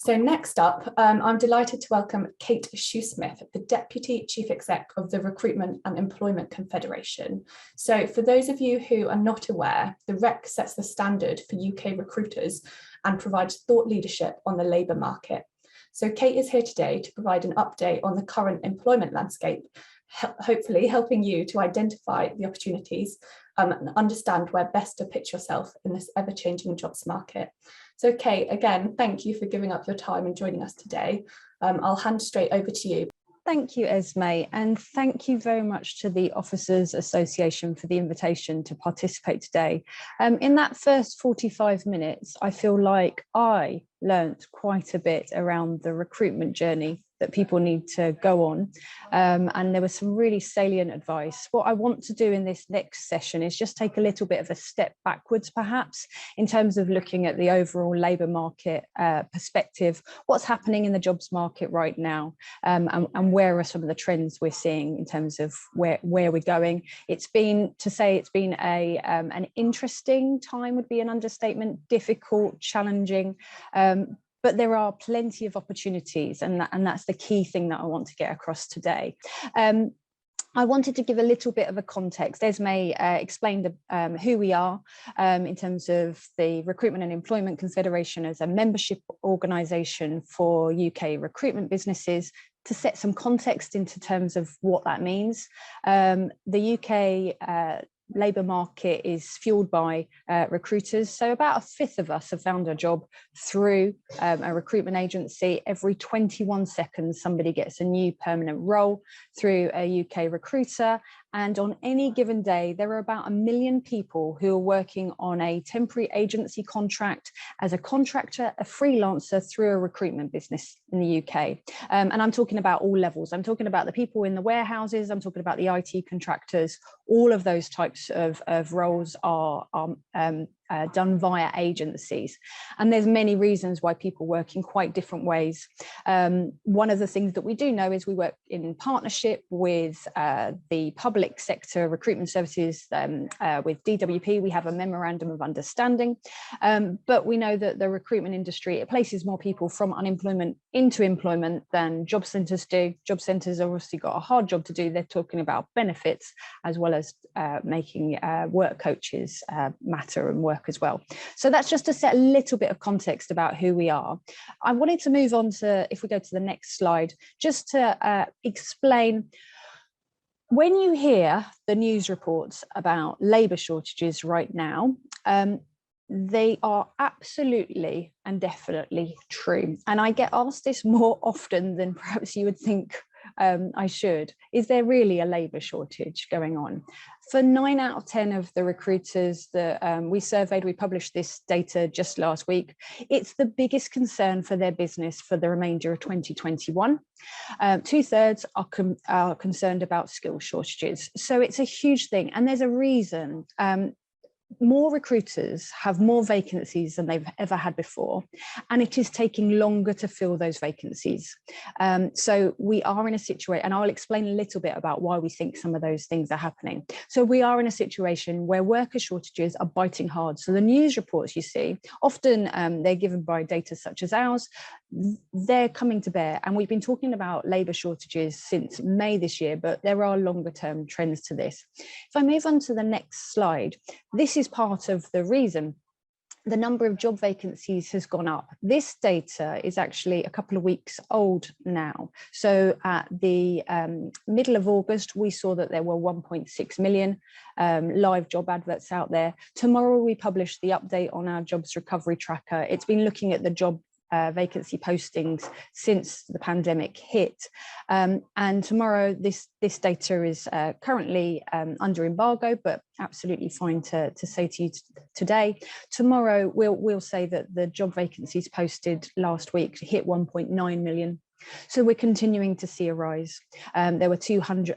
So next up, I'm delighted to welcome Kate Shoesmith, the Deputy Chief Exec of the Recruitment and Employment Confederation. So for those of you who are not aware, the REC sets the standard for UK recruiters and provides thought leadership on the labour market. So Kate is here today to provide an update on the current employment landscape, hopefully helping you to identify the opportunities and understand where best to pitch yourself in this ever-changing jobs market. So Kate, again, thank you for giving up your time and joining us today. I'll hand straight over to you. Thank you, Esme, and thank you very much to the Officers Association for the invitation to participate today. In that first 45 minutes, I feel like I learnt quite a bit around the recruitment journey that people need to go on. And there was some really salient advice. What I want to do in this next session is just take a little bit of a step backwards, perhaps, in terms of looking at the overall labour market perspective, what's happening in the jobs market right now, and where are some of the trends we're seeing in terms of where we're going. It's been an interesting time would be an understatement, difficult, challenging, but there are plenty of opportunities, and that's the key thing that I want to get across today. I wanted to give a little bit of a context. Esme explained who we are in terms of the Recruitment and Employment Confederation as a membership organisation for UK recruitment businesses. To set some context into terms of what that means, the UK labour market is fueled by recruiters. So about a fifth of us have found a job through a recruitment agency. Every 21 seconds, somebody gets a new permanent role through a UK recruiter. And on any given day, there are about 1 million people who are working on a temporary agency contract as a contractor, a freelancer through a recruitment business in the UK. And I'm talking about all levels. I'm talking about the people in the warehouses. I'm talking about the IT contractors. All of those types of roles are done via agencies. And there's many reasons why people work in quite different ways. One of the things that we do know is we work in partnership with the public sector recruitment services, with DWP. We have a memorandum of understanding, but we know that the recruitment industry, it places more people from unemployment into employment than job centres do. Job centres have obviously got a hard job to do. They're talking about benefits as well as making work coaches matter and work as well. So that's just to set a little bit of context about who we are. I wanted to move on to, if we go to the next slide, just to explain, when you hear the news reports about labour shortages right now, they are absolutely and definitely true. And I get asked this more often than perhaps you would think I should. Is there really a labour shortage going on? For 9 out of 10 of the recruiters that we surveyed, we published this data just last week, it's the biggest concern for their business for the remainder of 2021. 2/3 are concerned about skill shortages. So it's a huge thing. And there's a reason. More recruiters have more vacancies than they've ever had before, and it is taking longer to fill those vacancies. So we are in a situation, and I'll explain a little bit about why we think some of those things are happening. So we are in a situation where worker shortages are biting hard. So the news reports you see, often they're given by data such as ours, they're coming to bear. And we've been talking about labour shortages since May this year, but there are longer term trends to this. If I move on to the next slide, this is part of the reason the number of job vacancies has gone up. This data is actually a couple of weeks old now. So at the middle of August, we saw that there were 1.6 million live job adverts out there. Tomorrow, we publish the update on our jobs recovery tracker. It's been looking at the job vacancy postings since the pandemic hit. And tomorrow, this data is currently under embargo, but absolutely fine to say to you today. Tomorrow, we'll say that the job vacancies posted last week hit 1.9 million. So we're continuing to see a rise. There were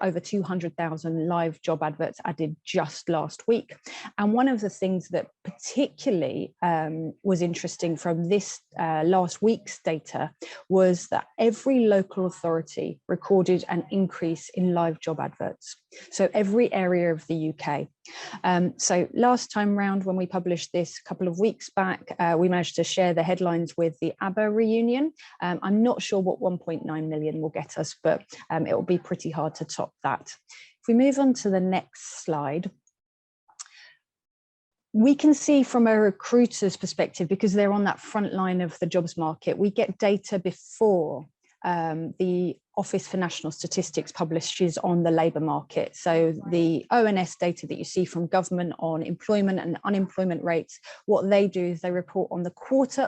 over 200,000 live job adverts added just last week. And one of the things that particularly was interesting from this last week's data was that every local authority recorded an increase in live job adverts. So every area of the UK. So last time round, when we published this a couple of weeks back, we managed to share the headlines with the ABBA reunion. I'm not sure what 1.9 million will get us, but it will be pretty hard to top that. If we move on to the next slide, we can see from a recruiter's perspective, because they're on that front line of the jobs market, we get data before the Office for National Statistics publishes on the labour market. So the ONS data that you see from government on employment and unemployment rates, what they do is they report on the quarter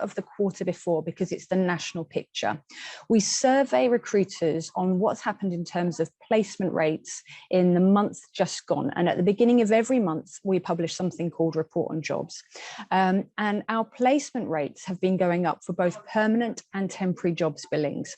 before, because it's the national picture. We survey recruiters on what's happened in terms of placement rates in the month just gone. And at the beginning of every month, we publish something called Report on Jobs. And our placement rates have been going up for both permanent and temporary jobs billings.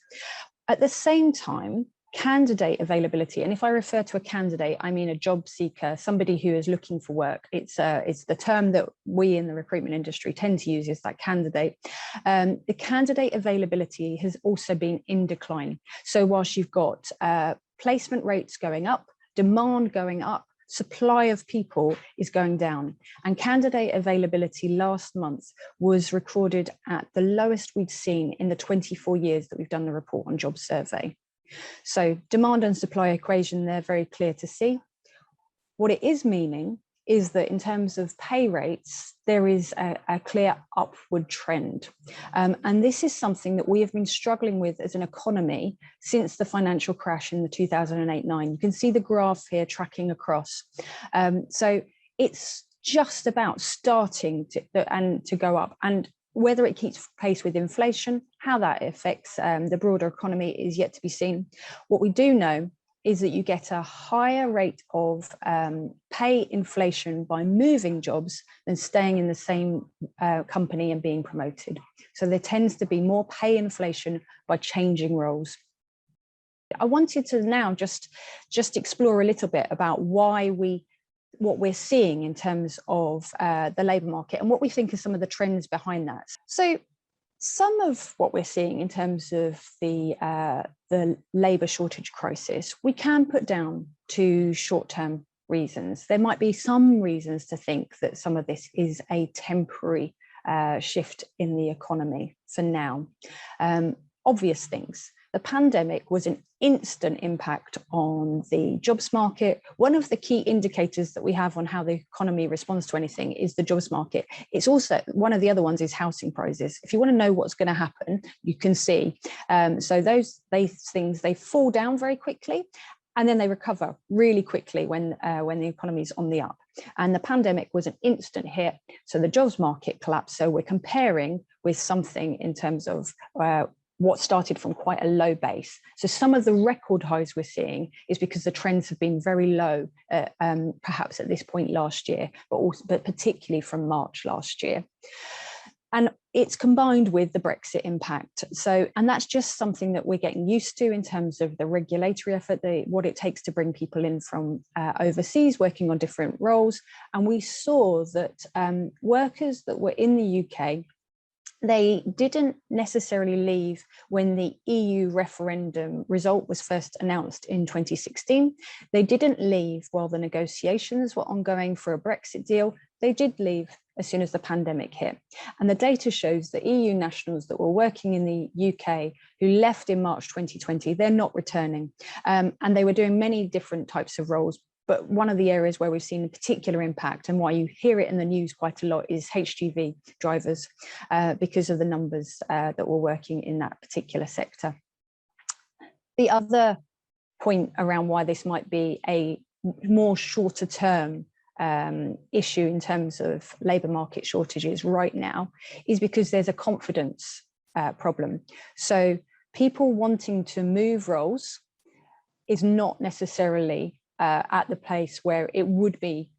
At the same time, candidate availability, and if I refer to a candidate, I mean a job seeker, somebody who is looking for work. It's the term that we in the recruitment industry tend to use, is that candidate. The candidate availability has also been in decline. So whilst you've got placement rates going up, demand going up, supply of people is going down, and candidate availability last month was recorded at the lowest we'd seen in the 24 years that we've done the Report on Jobs survey. So demand and supply equation, they're very clear to see. What it is meaning is that in terms of pay rates, there is a clear upward trend. And this is something that we have been struggling with as an economy since the financial crash in the 2008-9. You can see the graph here tracking across. So it's just about starting to go up. And whether it keeps pace with inflation, how that affects the broader economy is yet to be seen. What we do know is that you get a higher rate of pay inflation by moving jobs than staying in the same company and being promoted. So there tends to be more pay inflation by changing roles. I wanted to now just explore a little bit about what we're seeing in terms of the labour market and what we think are some of the trends behind that. So some of what we're seeing in terms of the labour shortage crisis, we can put down to short-term reasons. There might be some reasons to think that some of this is a temporary shift in the economy for now. Obvious things. The pandemic was an instant impact on the jobs market. One of the key indicators that we have on how the economy responds to anything is the jobs market. It's also one of the other ones is housing prices. If you want to know what's going to happen, you can see. So those things, they fall down very quickly, and then they recover really quickly when the economy is on the up. And the pandemic was an instant hit, so the jobs market collapsed. So we're comparing with something in terms of what started from quite a low base. So some of the record highs we're seeing is because the trends have been very low, perhaps at this point last year, but particularly from March last year. And it's combined with the Brexit impact. And that's just something that we're getting used to in terms of the regulatory effort, what it takes to bring people in from overseas working on different roles. And we saw that workers that were in the UK, they didn't necessarily leave when the EU referendum result was first announced in 2016. They didn't leave while the negotiations were ongoing for a Brexit deal. They did leave as soon as the pandemic hit. And the data shows that EU nationals that were working in the UK who left in March 2020, they're not returning. And they were doing many different types of roles. But one of the areas where we've seen a particular impact, and why you hear it in the news quite a lot, is HGV drivers, because of the numbers that were working in that particular sector. The other point around why this might be a more shorter term issue in terms of labour market shortages right now is because there's a confidence problem. So people wanting to move roles is not necessarily at the place where it would be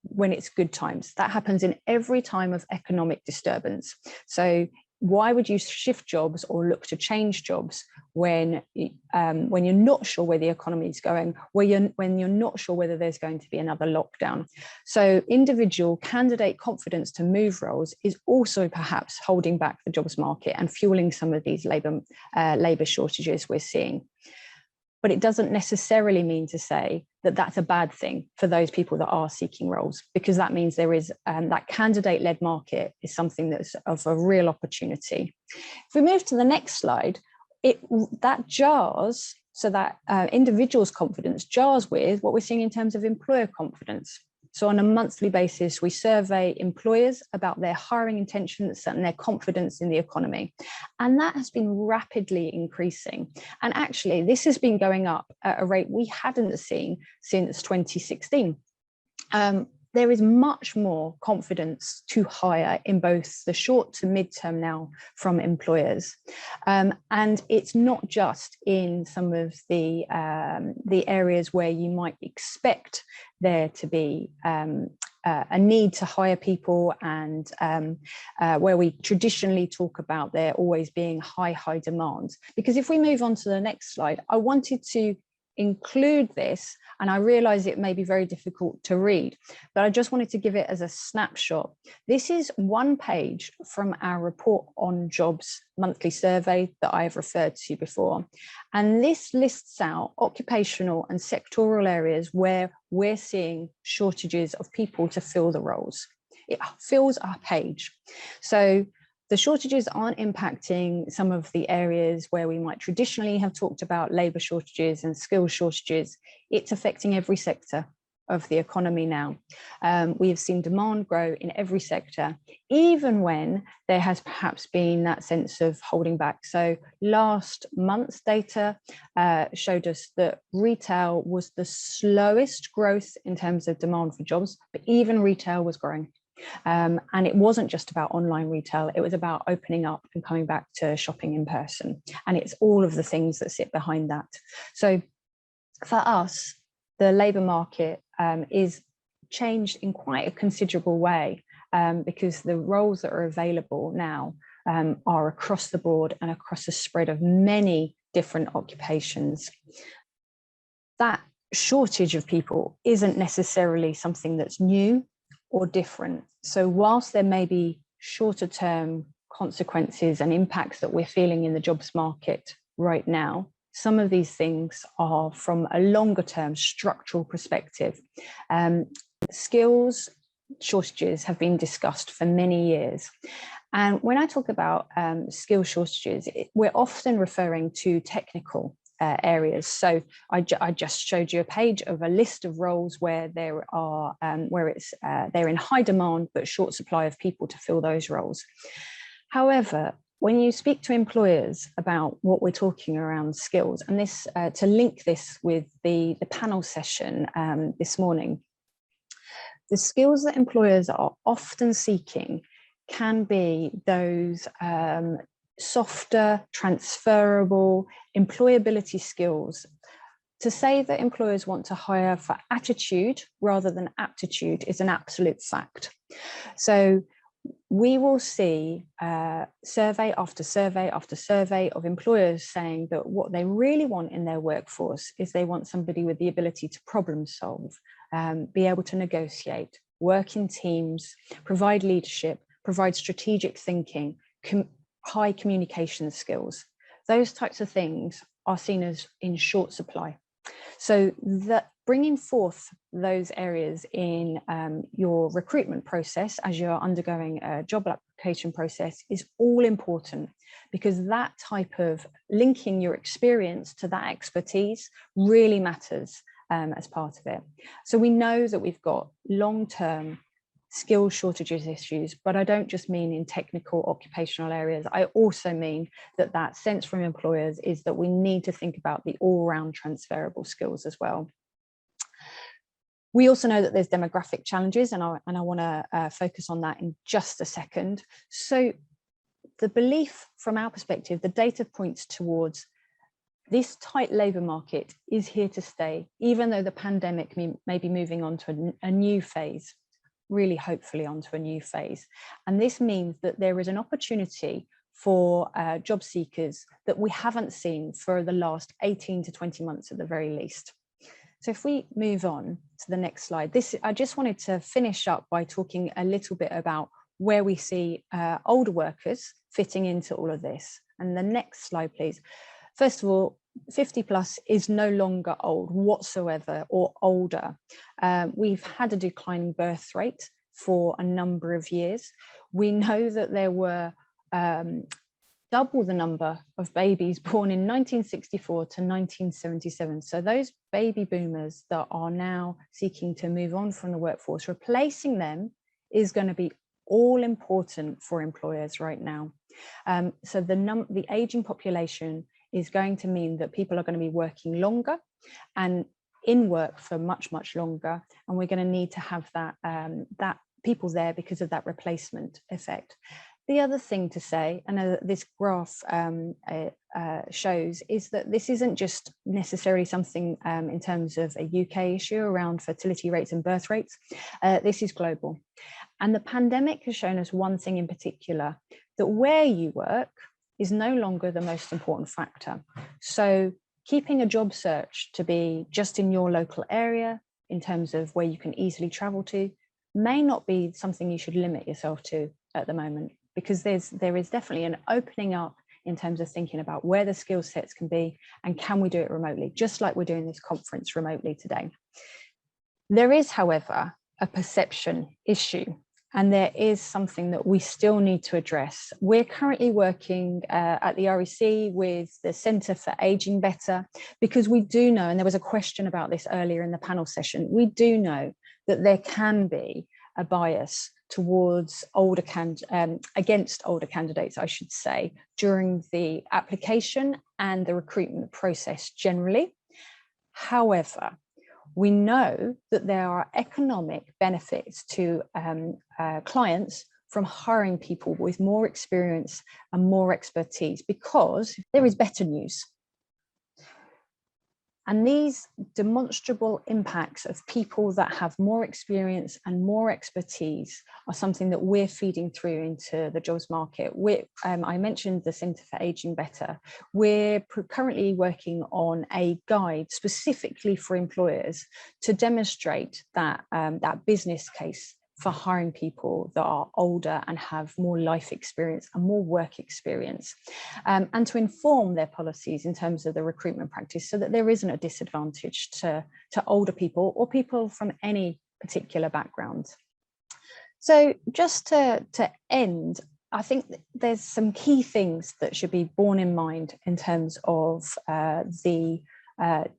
when it's good times. That happens in every time of economic disturbance. So why would you shift jobs or look to change jobs when you're not sure where the economy is going, when you're not sure whether there's going to be another lockdown? So individual candidate confidence to move roles is also perhaps holding back the jobs market and fueling some of these labour shortages we're seeing. but it doesn't necessarily mean to say that that's a bad thing for those people that are seeking roles, because that means there is that candidate-led market is something that's of a real opportunity. If we move to the next slide, that jars, so that individual's confidence jars with what we're seeing in terms of employer confidence. So on a monthly basis, we survey employers about their hiring intentions and their confidence in the economy. And that has been rapidly increasing. And actually, this has been going up at a rate we hadn't seen since 2016. There is much more confidence to hire in both the short to mid-term now from employers. And it's not just in some of the areas where you might expect there to be a need to hire people, and where we traditionally talk about there always being high demand. Because if we move on to the next slide, I wanted to include this, and I realize it may be very difficult to read, but I just wanted to give it as a snapshot. This is one page from our report on jobs monthly survey that I have referred to before. And this lists out occupational and sectoral areas where we're seeing shortages of people to fill the roles. It fills our page. So the shortages aren't impacting some of the areas where we might traditionally have talked about labour shortages and skills shortages. It's affecting every sector of the economy now. We have seen demand grow in every sector, even when there has perhaps been that sense of holding back. So last month's data showed us that retail was the slowest growth in terms of demand for jobs, but even retail was growing. And it wasn't just about online retail, it was about opening up and coming back to shopping in person. And it's all of the things that sit behind that. So for us, the labour market is changed in quite a considerable way, because the roles that are available now are across the board and across a spread of many different occupations. That shortage of people isn't necessarily something that's new or different. So whilst there may be shorter term consequences and impacts that we're feeling in the jobs market right now, some of these things are from a longer term structural perspective. Skills shortages have been discussed for many years. And when I talk about skill shortages, we're often referring to technical areas. So I just showed you a page of a list of roles where there are they're in high demand but short supply of people to fill those roles. However, when you speak to employers about what we're talking around skills, and this to link this with the panel session this morning, the skills that employers are often seeking can be those softer, transferable employability skills. To say that employers want to hire for attitude rather than aptitude is an absolute fact. So we will see survey after survey after survey of employers saying that what they really want in their workforce is they want somebody with the ability to problem solve, be able to negotiate, work in teams, provide leadership, provide strategic thinking, high communication skills. Those types of things are seen as in short supply. So that bringing forth those areas in your recruitment process as you're undergoing a job application process is all important, because that type of linking your experience to that expertise really matters as part of it. So we know that we've got long-term skill shortages issues, but I don't just mean in technical occupational areas. I also mean that sense from employers is that we need to think about the all-round transferable skills as well. We also know that there's demographic challenges, and I want to focus on that in just a second. So the belief from our perspective, the data points towards this tight labour market is here to stay, even though the pandemic may be moving on to a new phase. Really hopefully onto a new phase. And this means that there is an opportunity for job seekers that we haven't seen for the last 18 to 20 months at the very least. So if we move on to the next slide, I just wanted to finish up by talking a little bit about where we see older workers fitting into all of this. And the next slide, please. First of all, 50 plus is no longer old whatsoever or older. We've had a declining birth rate for a number of years. We know that there were double the number of babies born in 1964 to 1977. So those baby boomers that are now seeking to move on from the workforce, replacing them is going to be all important for employers right now. So the aging population is going to mean that people are going to be working longer and in work for much, much longer. And we're going to need to have that people there because of that replacement effect. The other thing to say, and this graph shows, is that this isn't just necessarily something in terms of a UK issue around fertility rates and birth rates. This is global. And the pandemic has shown us one thing in particular, that where you work is no longer the most important factor. So keeping a job search to be just in your local area in terms of where you can easily travel to may not be something you should limit yourself to at the moment, because there is definitely an opening up in terms of thinking about where the skill sets can be and can we do it remotely, just like we're doing this conference remotely today. There is, however, a perception issue, and there is something that we still need to address. We're currently working at the REC with the Centre for Ageing Better, because we do know, and there was a question about this earlier in the panel session, we do know that there can be a bias towards against older candidates, I should say, during the application and the recruitment process generally. However, we know that there are economic benefits to clients from hiring people with more experience and more expertise, because there is better news. And these demonstrable impacts of people that have more experience and more expertise are something that we're feeding through into the jobs market. I mentioned the Centre for Ageing Better. We're currently working on a guide specifically for employers to demonstrate that, that business case for hiring people that are older and have more life experience and more work experience, and to inform their policies in terms of the recruitment practice so that there isn't a disadvantage to older people or people from any particular background. So just to end, I think there's some key things that should be borne in mind in terms of the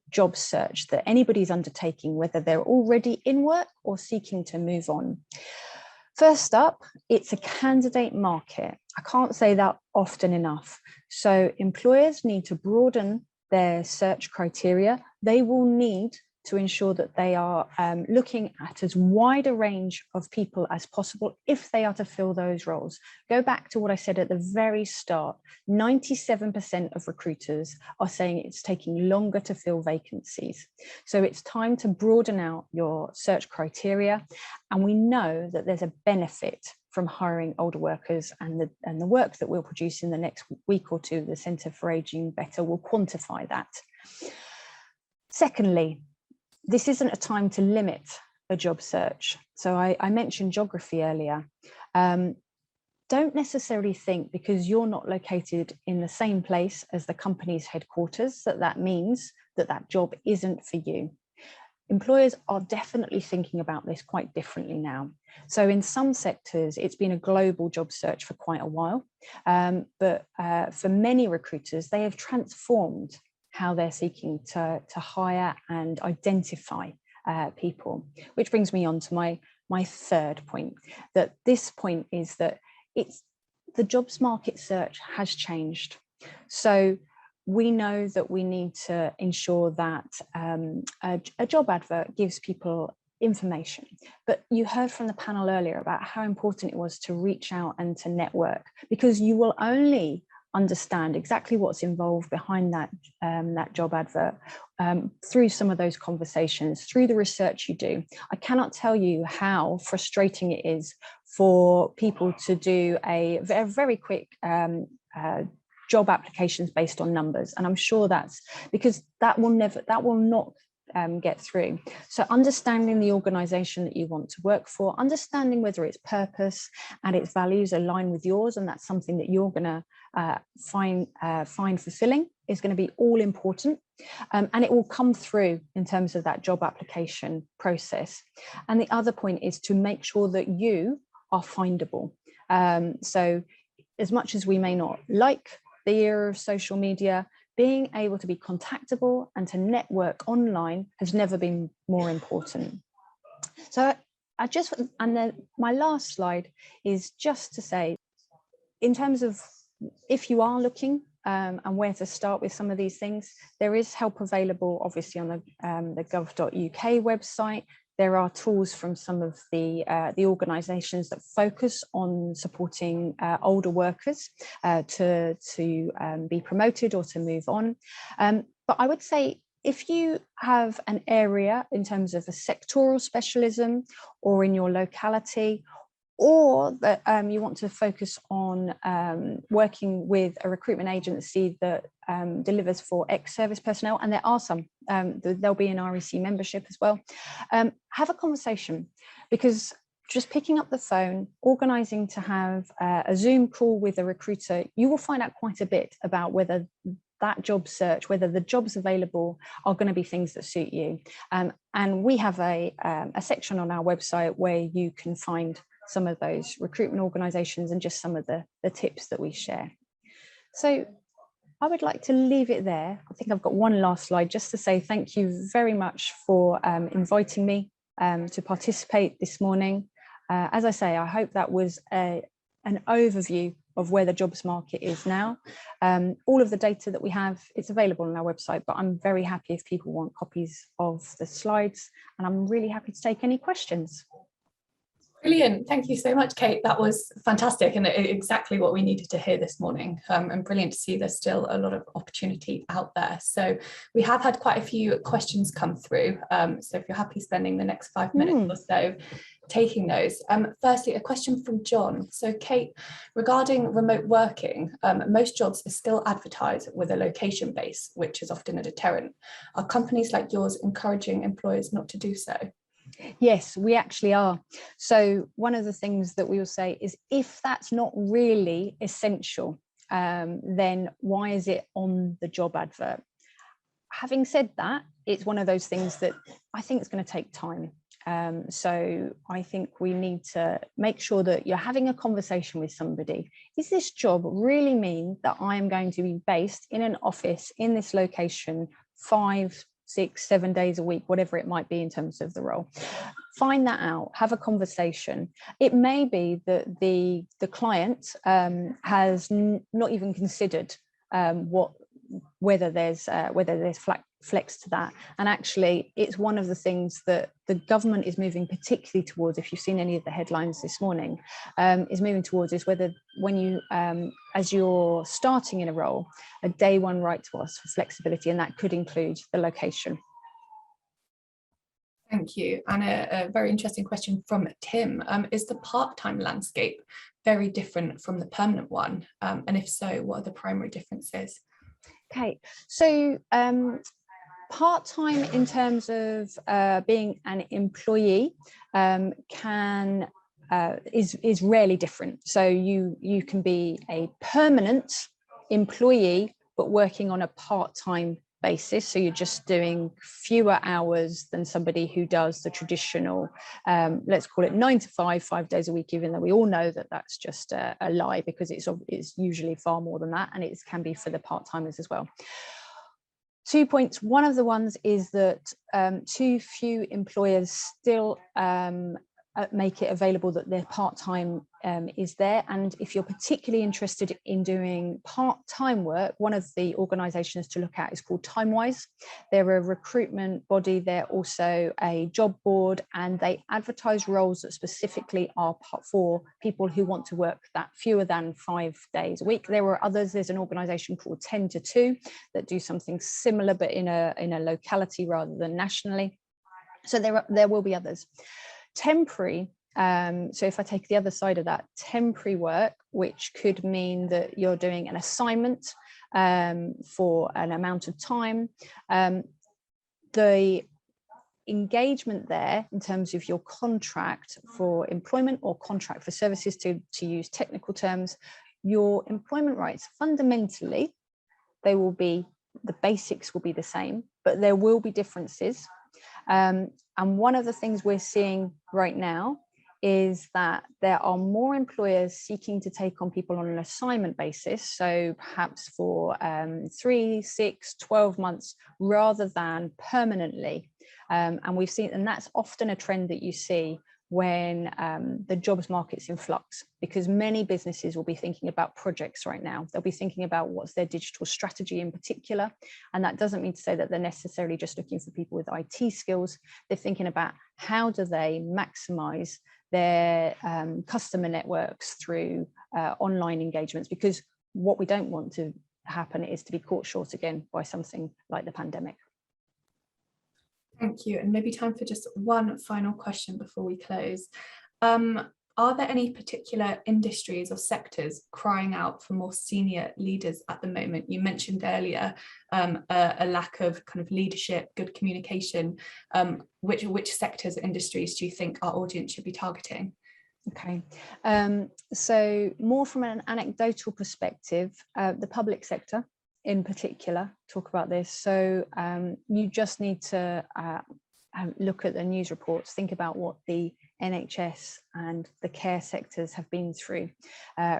job search that anybody's undertaking, whether they're already in work or seeking to move on. First up, it's a candidate market. I can't say that often enough. So employers need to broaden their search criteria. They will need to ensure that they are looking at as wide a range of people as possible if they are to fill those roles. Go back to what I said at the very start, 97% of recruiters are saying it's taking longer to fill vacancies. So it's time to broaden out your search criteria. And we know that there's a benefit from hiring older workers, and the work that we'll produce in the next week or two, the Centre for Ageing Better, will quantify that. Secondly, this isn't a time to limit a job search. So I mentioned geography earlier. Don't necessarily think because you're not located in the same place as the company's headquarters that means that job isn't for you. Employers are definitely thinking about this quite differently now. So in some sectors, it's been a global job search for quite a while, but for many recruiters, they have transformed how they're seeking to hire and identify people, which brings me on to my third point. That this point is that the jobs market search has changed. So we know that we need to ensure that a job advert gives people information, but you heard from the panel earlier about how important it was to reach out and to network, because you will only understand exactly what's involved behind that job advert through some of those conversations, through the research you do. I cannot tell you how frustrating it is for people to do a very quick job applications based on numbers, and I'm sure that's because that will not get through. So understanding the organization that you want to work for, understanding whether its purpose and its values align with yours, and that's something that you're going to find fulfilling is going to be all important, and it will come through in terms of that job application process. And the other point is to make sure that you are findable. So as much as we may not like the era of social media, being able to be contactable and to network online has never been more important. So and then my last slide is just to say, in terms of if you are looking and where to start with some of these things, there is help available, obviously, on the gov.uk website. There are tools from some of the organisations that focus on supporting older workers to be promoted or to move on. But I would say, if you have an area in terms of a sectoral specialism or in your locality, or that you want to focus on working with a recruitment agency that delivers for ex-service personnel, and there are some, there'll be an REC membership as well, have a conversation, because just picking up the phone, organising to have a Zoom call with a recruiter, you will find out quite a bit about whether that job search, whether the jobs available are going to be things that suit you. And we have a section on our website where you can find some of those recruitment organisations and just some of the tips that we share. So I would like to leave it there. I think I've got one last slide just to say thank you very much for inviting me to participate this morning. As I say, I hope that was an overview of where the jobs market is now. All of the data that we have, it's available on our website, but I'm very happy if people want copies of the slides, and I'm really happy to take any questions. Brilliant. Thank you so much, Kate. That was fantastic and exactly what we needed to hear this morning. And brilliant to see there's still a lot of opportunity out there. So we have had quite a few questions come through. So if you're happy spending the next 5 minutes or so taking those. Firstly, a question from John. So Kate, regarding remote working, most jobs are still advertised with a location base, which is often a deterrent. Are companies like yours encouraging employers not to do so? Yes, we actually are. So one of the things that we will say is, if that's not really essential, then why is it on the job advert? Having said that, it's one of those things that I think is going to take time. So I think we need to make sure that you're having a conversation with somebody. Is this job really mean that I am going to be based in an office in this location 5, 6, 7 days a week, whatever it might be in terms of the role? Find that out, have a conversation. It may be that the client has not even considered whether there's flex to that. And actually, it's one of the things that the government is moving particularly towards, if you've seen any of the headlines this morning, is moving towards, is whether when you, as you're starting in a role, a day one right to ask for flexibility, and that could include the location. Thank you. And a very interesting question from Tim. Is the part-time landscape very different from the permanent one? And if so, what are the primary differences? Okay, so part-time in terms of being an employee is rarely different. So you can be a permanent employee but working on a part-time basis, so you're just doing fewer hours than somebody who does the traditional, let's call it 9 to 5, 5 days a week, even though we all know that that's just a lie, because it's usually far more than that, and it can be for the part-timers as well. 2 points. One of the ones is that too few employers still make it available that their part-time is there. And if you're particularly interested in doing part-time work, one of the organisations to look at is called Timewise. They're a recruitment body. They're also a job board, and they advertise roles that specifically are for people who want to work that fewer than 5 days a week. There are others. There's an organisation called 10 to 2 that do something similar, but in a locality rather than nationally. So there will be others. Temporary, so if I take the other side of that, temporary work, which could mean that you're doing an assignment for an amount of time, the engagement there in terms of your contract for employment or contract for services, to use technical terms, your employment rights, fundamentally, they will be the basics will be the same, but there will be differences. And one of the things we're seeing right now is that there are more employers seeking to take on people on an assignment basis, so perhaps for 3, 6, 12 months rather than permanently. And we've seen, and that's often a trend that you see when the jobs market's in flux, because many businesses will be thinking about projects right now. They'll be thinking about what's their digital strategy in particular. And that doesn't mean to say that they're necessarily just looking for people with IT skills. They're thinking about how do they maximize their customer networks through online engagements, because what we don't want to happen is to be caught short again by something like the pandemic. Thank you. And maybe time for just one final question before we close. Are there any particular industries or sectors crying out for more senior leaders at the moment? You mentioned earlier a lack of kind of leadership, good communication. Which sectors or industries do you think our audience should be targeting? Okay, so more from an anecdotal perspective, the public sector in particular talk about this. So you just need to look at the news reports, think about what the NHS and the care sectors have been through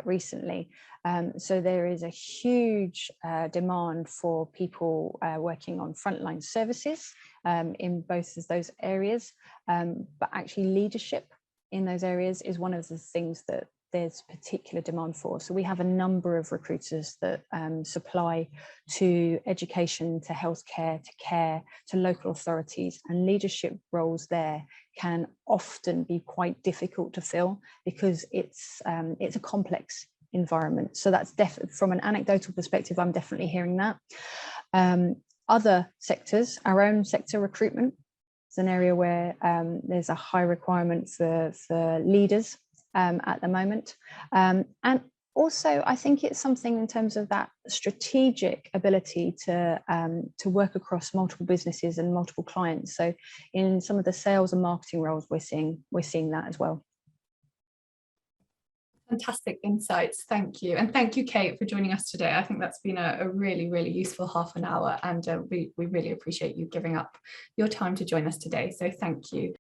recently. So there is a huge demand for people working on frontline services in both of those areas, but actually leadership in those areas is one of the things that there's particular demand for. So we have a number of recruiters that supply to education, to healthcare, to care, to local authorities, and leadership roles there can often be quite difficult to fill because it's a complex environment. So that's definitely, from an anecdotal perspective, I'm definitely hearing that. Other sectors, our own sector, recruitment, is an area where there's a high requirement for leaders at the moment. And also, I think it's something in terms of that strategic ability to work across multiple businesses and multiple clients. So in some of the sales and marketing roles, we're seeing that as well. Fantastic insights, thank you. And thank you, Kate, for joining us today. I think that's been a really, really useful half an hour, and we really appreciate you giving up your time to join us today. So thank you.